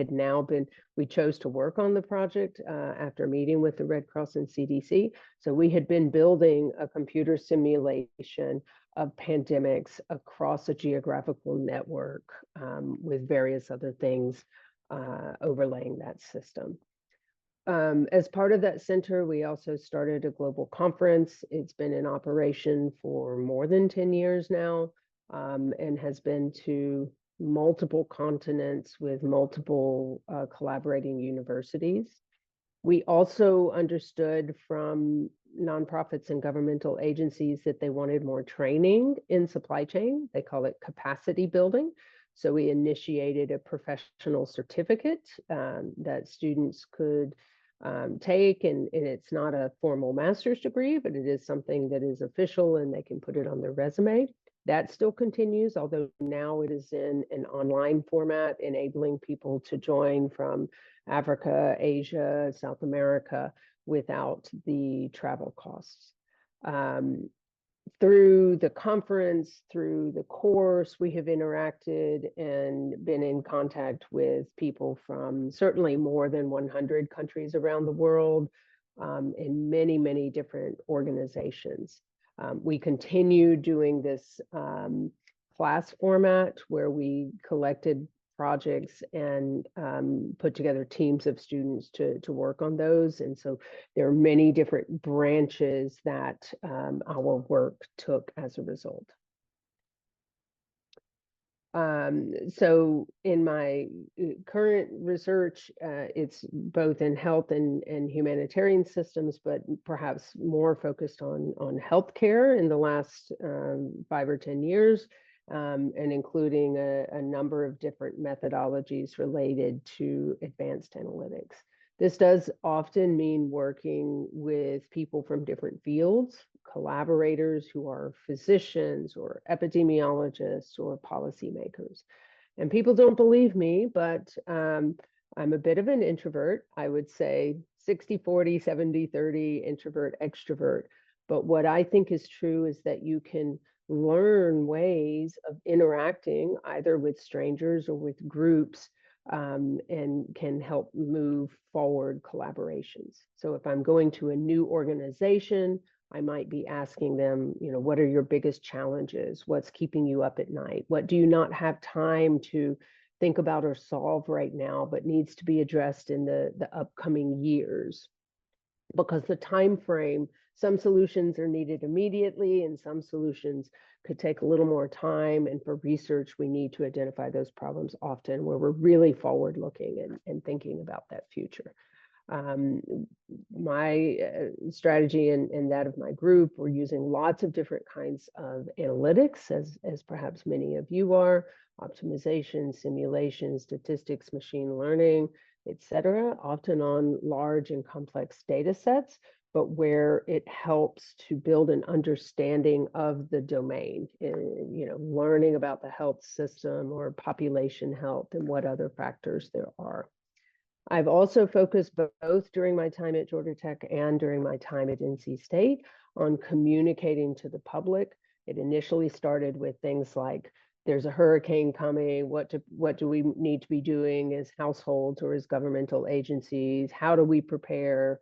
chose to work on the project after meeting with the Red Cross and CDC. So we had been building a computer simulation of pandemics across a geographical network with various other things overlaying that system. As part of that center, we also started a global conference. It's been in operation for more than 10 years now and has been to multiple continents with multiple collaborating universities. We also understood from nonprofits and governmental agencies that they wanted more training in supply chain. They call it capacity building. So we initiated a professional certificate that students could take, and it's not a formal master's degree, but it is something that is official and they can put it on their resume. That still continues, although now it is in an online format, enabling people to join from Africa, Asia, South America without the travel costs. Through the conference, through the course, we have interacted and been in contact with people from certainly more than 100 countries around the world in many different organizations. We continue doing this class format where we collected projects and put together teams of students to work on those. And so there are many different branches that our work took as a result. So in my current research, it's both in health and humanitarian systems, but perhaps more focused on healthcare in the last 5 or 10 years, and including a number of different methodologies related to advanced analytics. This does often mean working with people from different fields, collaborators who are physicians or epidemiologists or policymakers. And people don't believe me, but I'm a bit of an introvert. I would say 60-40, 70-30 introvert, extrovert. But what I think is true is that you can learn ways of interacting either with strangers or with groups, and can help move forward collaborations. So if I'm going to a new organization, I might be asking them, you know, what are your biggest challenges? What's keeping you up at night? What do you not have time to think about or solve right now, but needs to be addressed in the upcoming years? Because the time frame, some solutions are needed immediately and some solutions could take a little more time. And for research, we need to identify those problems often where we're really forward looking and thinking about that future. My strategy and that of my group, we're using lots of different kinds of analytics, as perhaps many of you are: optimization, simulation, statistics, machine learning, etc., often on large and complex data sets, but where it helps to build an understanding of the domain, you know, learning about the health system or population health and what other factors there are. I've also focused both during my time at Georgia Tech and during my time at NC State on communicating to the public. It initially started with things like, there's a hurricane coming, what do we need to be doing as households or as governmental agencies? How do we prepare?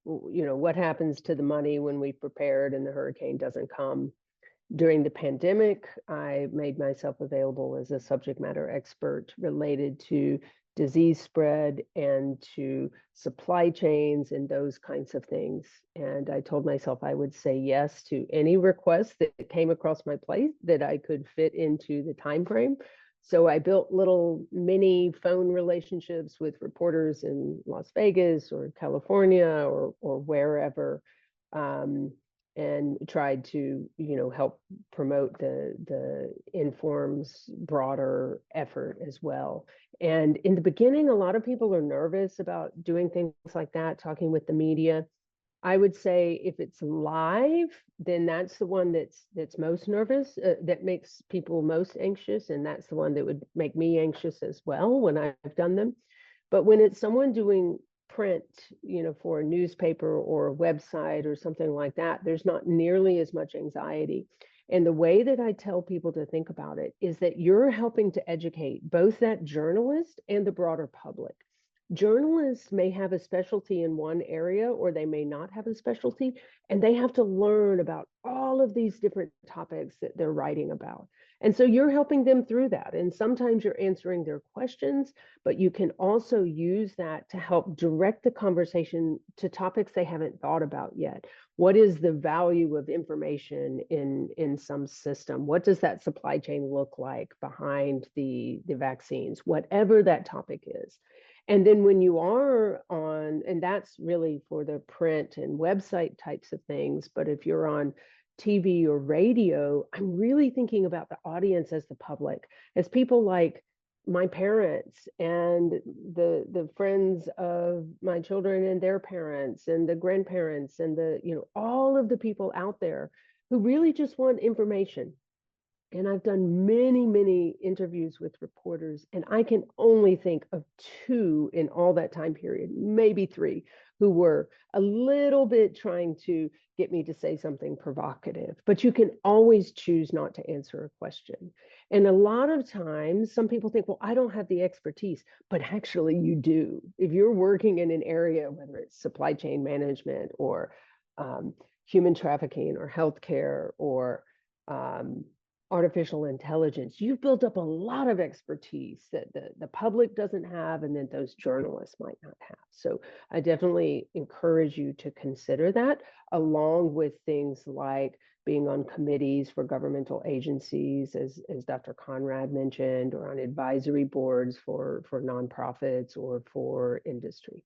You know, what happens to the money when we've prepared and the hurricane doesn't come? During the pandemic, I made myself available as a subject matter expert related to disease spread and to supply chains and those kinds of things. And I told myself I would say yes to any request that came across my plate that I could fit into the time frame. So I built little mini phone relationships with reporters in Las Vegas or California or wherever, and tried to, you know, help promote the Inform's broader effort as well. And in the beginning, a lot of people are nervous about doing things like that, talking with the media. I would say if it's live, then that's the one that's most nervous, that makes people most anxious, and that's the one that would make me anxious as well when I've done them. But when it's someone doing print, you know, for a newspaper or a website or something like that, there's not nearly as much anxiety. And the way that I tell people to think about it is that you're helping to educate both that journalist and the broader public. Journalists may have a specialty in one area, or they may not have a specialty, and they have to learn about all of these different topics that they're writing about. And so you're helping them through that. And sometimes you're answering their questions, but you can also use that to help direct the conversation to topics they haven't thought about yet. What is the value of information in some system? What does that supply chain look like behind the vaccines, whatever that topic is? And then when you are on, and that's really for the print and website types of things, but if you're on TV or radio, I'm really thinking about the audience as the public, as people like my parents and the friends of my children and their parents and the grandparents and the, you know, all of the people out there who really just want information. And I've done many, many interviews with reporters, and I can only think of 2 in all that time period, maybe 3, who were a little bit trying to get me to say something provocative. But you can always choose not to answer a question. And a lot of times, some people think, well, I don't have the expertise, but actually you do. If you're working in an area, whether it's supply chain management or human trafficking or healthcare or artificial intelligence, you've built up a lot of expertise that the public doesn't have and that those journalists might not have. So I definitely encourage you to consider that, along with things like being on committees for governmental agencies, as Dr. Conrad mentioned, or on advisory boards for nonprofits or for industry.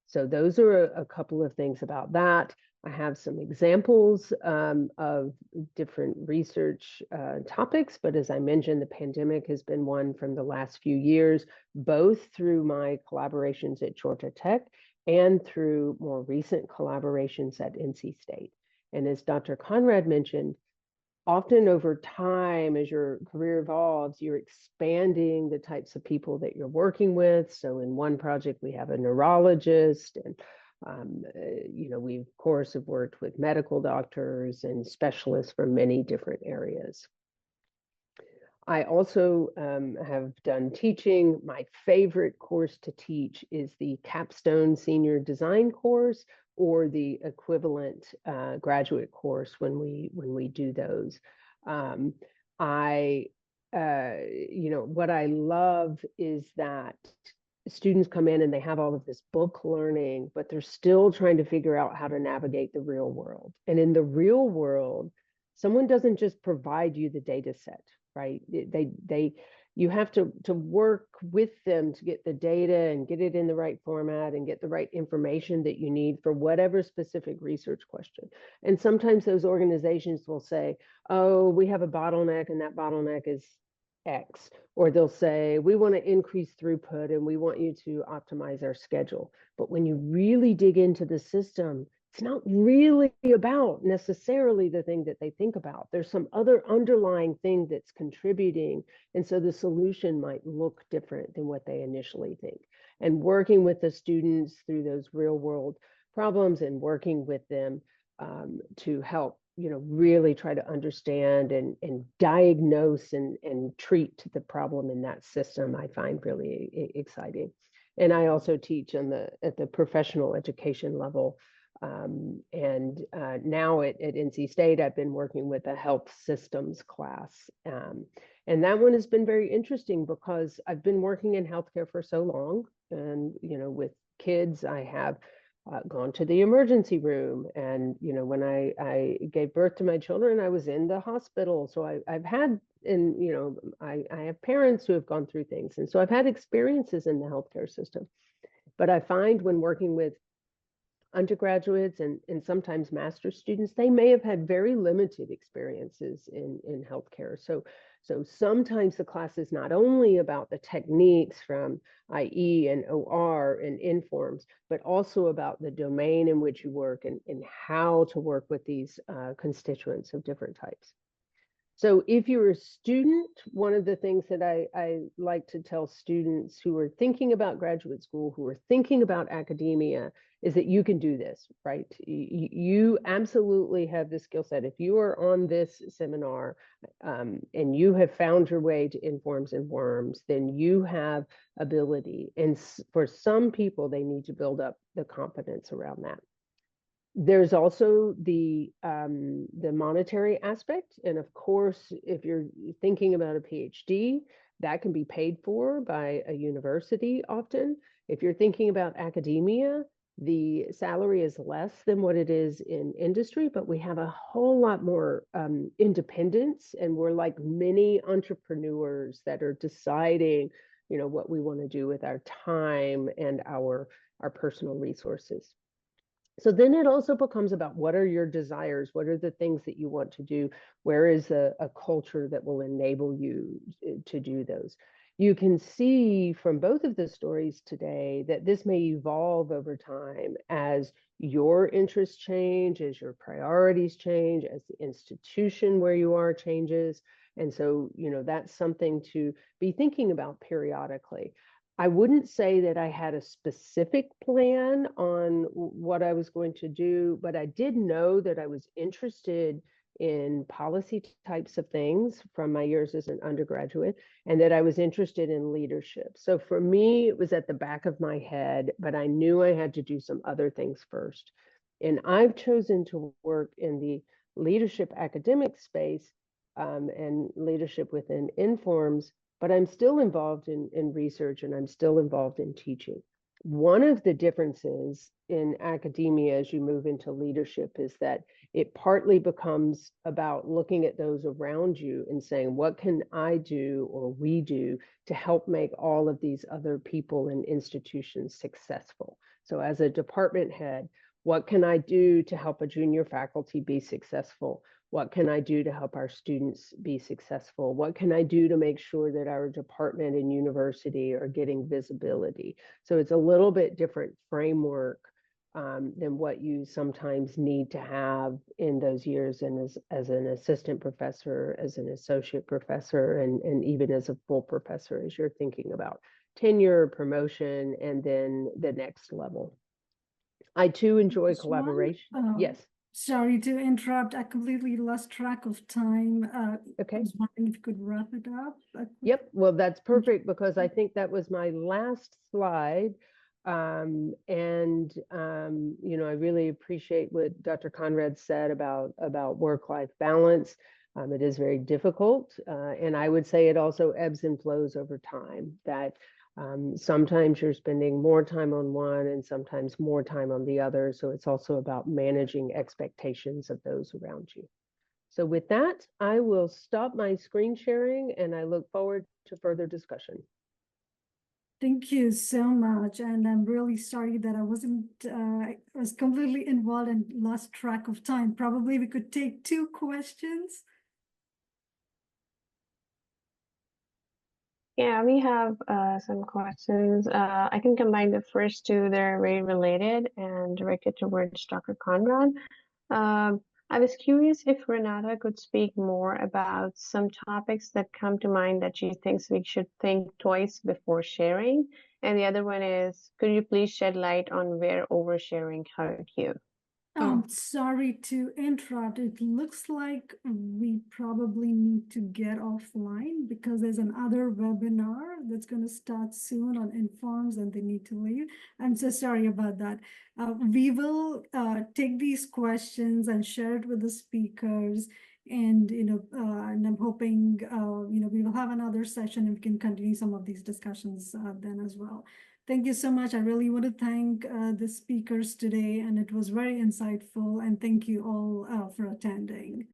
So those are a couple of things about that. I have some examples of different research topics, but as I mentioned, the pandemic has been one from the last few years, both through my collaborations at Georgia Tech and through more recent collaborations at NC State. And as Dr. Conrad mentioned, often over time, as your career evolves, you're expanding the types of people that you're working with. So in one project, we have a neurologist, and we of course have worked with medical doctors and specialists from many different areas. I also have done teaching. My favorite course to teach is the Capstone Senior Design course, or the equivalent graduate course when we do those. What I love is that students come in and they have all of this book learning, but they're still trying to figure out how to navigate the real world. And in the real world, someone doesn't just provide you the data set, right? You have to work with them to get the data and get it in the right format and get the right information that you need for whatever specific research question. And sometimes those organizations will say, oh, we have a bottleneck and that bottleneck is X. Or they'll say, we want to increase throughput and we want you to optimize our schedule. But when you really dig into the system, it's not really about necessarily the thing that they think about. There's some other underlying thing that's contributing. And so the solution might look different than what they initially think. And working with the students through those real world problems and working with them to help, really try to understand and diagnose and treat the problem in that system, I find really exciting. And I also teach at the professional education level. Now at NC State, I've been working with a health systems class. And that one has been very interesting because I've been working in healthcare for so long. And, with kids, I have gone to the emergency room. And, when I gave birth to my children, I was in the hospital. So I've had, and, I have parents who have gone through things. And so I've had experiences in the healthcare system. But I find when working with undergraduates and sometimes master's students, they may have had very limited experiences in healthcare. So sometimes the class is not only about the techniques from IE and OR and Informs, but also about the domain in which you work and how to work with these constituents of different types. So if you're a student, one of the things that I like to tell students who are thinking about graduate school, who are thinking about academia, is that you can do this, right? You absolutely have the skill set. If you are on this seminar and you have found your way to Informs and Worms, then you have ability. And for some people, they need to build up the confidence around that. There's also the monetary aspect. And of course, if you're thinking about a PhD, that can be paid for by a university often. If you're thinking about academia, the salary is less than what it is in industry, but we have a whole lot more independence, and we're like many entrepreneurs that are deciding, what we want to do with our time and our personal resources. So then it also becomes about what are your desires? What are the things that you want to do? Where is a culture that will enable you to do those? You can see from both of the stories today that this may evolve over time as your interests change, as your priorities change, as the institution where you are changes. And so, that's something to be thinking about periodically. I wouldn't say that I had a specific plan on what I was going to do, but I did know that I was interested in policy types of things from my years as an undergraduate, and that I was interested in leadership. So for me, it was at the back of my head, but I knew I had to do some other things first. And I've chosen to work in the leadership academic space and leadership within Informs, but I'm still involved in research and I'm still involved in teaching. One of the differences in academia as you move into leadership is that it partly becomes about looking at those around you and saying, what can I do or we do to help make all of these other people and institutions successful? So as a department head, what can I do to help a junior faculty be successful? What can I do to help our students be successful? What can I do to make sure that our department and university are getting visibility? So it's a little bit different framework than what you sometimes need to have in those years and as an assistant professor, as an associate professor, and even as a full professor, as you're thinking about tenure, promotion, and then the next level. I too enjoy Just one, collaboration. Yes. Sorry to interrupt. I completely lost track of time. I Okay. was wondering if you could wrap it up. Yep. Well, that's perfect because I think that was my last slide. You know, I really appreciate what Dr. Conrad said about work-life balance. It is very difficult. And I would say it also ebbs and flows over time, that sometimes you're spending more time on one and sometimes more time on the other. So it's also about managing expectations of those around you. So with that, I will stop my screen sharing and I look forward to further discussion. Thank you so much. And I'm really sorry that I was completely involved and lost track of time. Probably we could take 2 questions. Yeah, we have some questions. I can combine the first two. They're very related and directed towards Dr. Conrad. I was curious if Renata could speak more about some topics that come to mind that she thinks we should think twice before sharing. And the other one is, could you please shed light on where oversharing hurt you? Sorry to interrupt. It looks like we probably need to get offline because there's another webinar that's going to start soon on Informs and they need to leave. I'm so sorry about that. We will take these questions and share it with the speakers. And, and I'm hoping, we will have another session and we can continue some of these discussions then as well. Thank you so much. I really want to thank the speakers today, and it was very insightful. And thank you all for attending.